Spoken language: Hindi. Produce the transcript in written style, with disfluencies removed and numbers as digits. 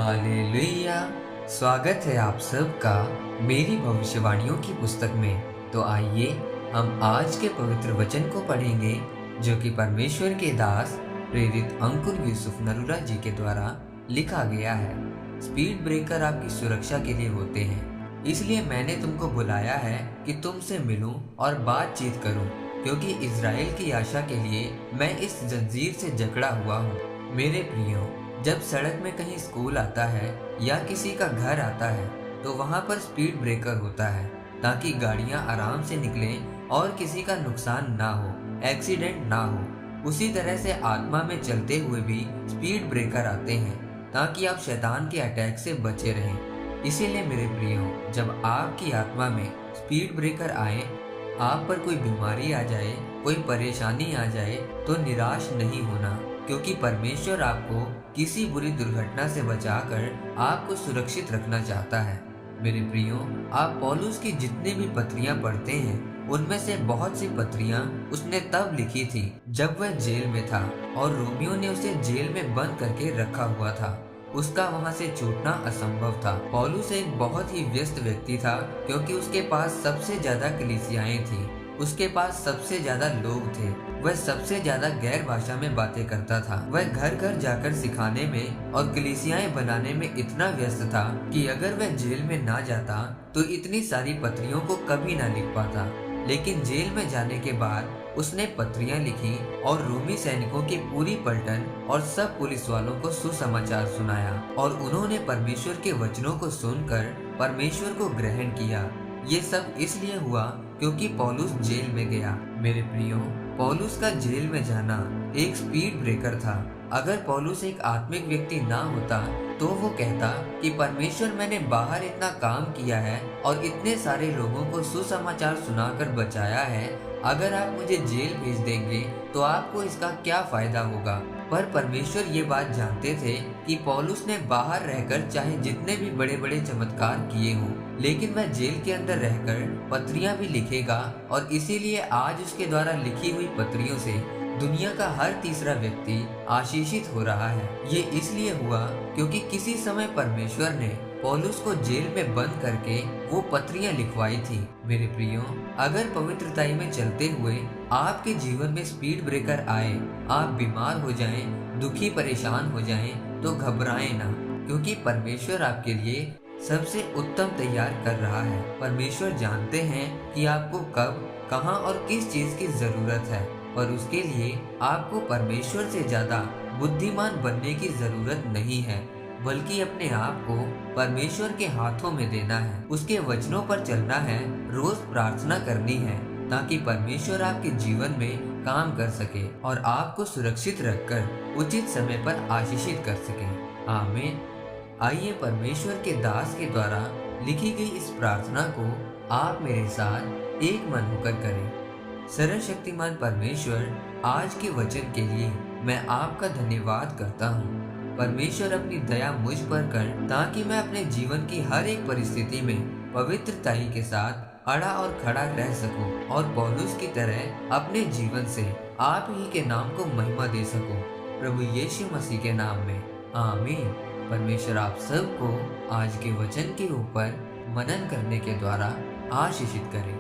हालेलुया। स्वागत है आप सबका मेरी भविष्यवाणियों की पुस्तक में। तो आइए हम आज के पवित्र वचन को पढ़ेंगे जो कि परमेश्वर के दास प्रेरित अंकुर यूसुफ नरूला जी के द्वारा लिखा गया है। स्पीड ब्रेकर आपकी सुरक्षा के लिए होते हैं, इसलिए मैंने तुमको बुलाया है कि तुमसे मिलूं और बातचीत करूं, क्योंकि इज़राइल की आशा के लिए मैं इस जंजीर से जकड़ा हुआ हूँ। मेरे प्रियो, जब सड़क में कहीं स्कूल आता है या किसी का घर आता है तो वहाँ पर स्पीड ब्रेकर होता है ताकि गाड़ियाँ आराम से निकलें और किसी का नुकसान ना हो, एक्सीडेंट ना हो। उसी तरह से आत्मा में चलते हुए भी स्पीड ब्रेकर आते हैं ताकि आप शैतान के अटैक से बचे रहें। इसीलिए मेरे प्रियो, जब आपकी आत्मा में स्पीड ब्रेकर आए, आप पर कोई बीमारी आ जाए, कोई परेशानी आ जाए, तो निराश नहीं होना, क्योंकि परमेश्वर आपको किसी बुरी दुर्घटना से बचाकर आपको सुरक्षित रखना चाहता है। मेरे प्रियो, आप पौलुस की जितने भी पत्रियां पढ़ते हैं, उनमें से बहुत सी पत्रियां उसने तब लिखी थी जब वह जेल में था और रोमियो ने उसे जेल में बंद करके रखा हुआ था। उसका वहां से छूटना असंभव था। पौलुस एक बहुत ही व्यस्त व्यक्ति था, क्योंकि उसके पास सबसे ज्यादा कलीसियाएं थी, उसके पास सबसे ज्यादा लोग थे, वह सबसे ज्यादा गैर भाषा में बातें करता था। वह घर घर जाकर सिखाने में और कलीसियाएं बनाने में इतना व्यस्त था कि अगर वह जेल में ना जाता तो इतनी सारी पत्रियों को कभी ना लिख पाता। लेकिन जेल में जाने के बाद उसने पत्रियां लिखी और रोमी सैनिकों की पूरी पलटन और सब पुलिस वालों को सुसमाचार सुनाया, और उन्होंने परमेश्वर के वचनों को सुनकर परमेश्वर को ग्रहण किया। ये सब इसलिए हुआ क्योंकि पौलुस जेल में गया। मेरे प्रियो, पौलुस का जेल में जाना एक स्पीड ब्रेकर था। अगर पौलुस एक आत्मिक व्यक्ति ना होता तो वो कहता कि परमेश्वर, मैंने बाहर इतना काम किया है और इतने सारे लोगों को सुसमाचार सुनाकर बचाया है, अगर आप मुझे जेल भेज देंगे तो आपको इसका क्या फायदा होगा। पर परमेश्वर ये बात जानते थे कि पौलुस ने बाहर रहकर चाहे जितने भी बड़े बड़े चमत्कार किए हों, लेकिन वह जेल के अंदर रहकर पत्रियां भी लिखेगा, और इसीलिए आज उसके द्वारा लिखी हुई पत्रियों से दुनिया का हर तीसरा व्यक्ति आशीषित हो रहा है। ये इसलिए हुआ क्योंकि किसी समय परमेश्वर ने पौलुस को जेल में बंद करके वो पत्रियां लिखवाई थी। मेरे प्रियो, अगर पवित्रताई में चलते हुए आपके जीवन में स्पीड ब्रेकर आए, आप बीमार हो जाएं, दुखी परेशान हो जाएं, तो घबराएं ना, क्योंकि परमेश्वर आपके लिए सबसे उत्तम तैयार कर रहा है। परमेश्वर जानते हैं कि आपको कब, कहां और किस चीज की जरूरत है, और उसके लिए आपको परमेश्वर से ज्यादा बुद्धिमान बनने की जरूरत नहीं है, बल्कि अपने आप को परमेश्वर के हाथों में देना है, उसके वचनों पर चलना है, रोज प्रार्थना करनी है, ताकि परमेश्वर आपके जीवन में काम कर सके और आपको सुरक्षित रखकर उचित समय पर आशीषित कर सके। आमीन। आइए परमेश्वर के दास के द्वारा लिखी गई इस प्रार्थना को आप मेरे साथ एक मन होकर करें। सर्वशक्तिमान परमेश्वर, आज के वचन के लिए मैं आपका धन्यवाद करता हूँ। परमेश्वर, अपनी दया मुझ पर कर, ताकि मैं अपने जीवन की हर एक परिस्थिति में पवित्रताई के साथ अड़ा और खड़ा रह सकूं, और पौलुस की तरह अपने जीवन से आप ही के नाम को महिमा दे सकूं। प्रभु यीशु मसीह के नाम में, आमीन। परमेश्वर आप सबको आज के वचन के ऊपर मनन करने के द्वारा आशीषित करे।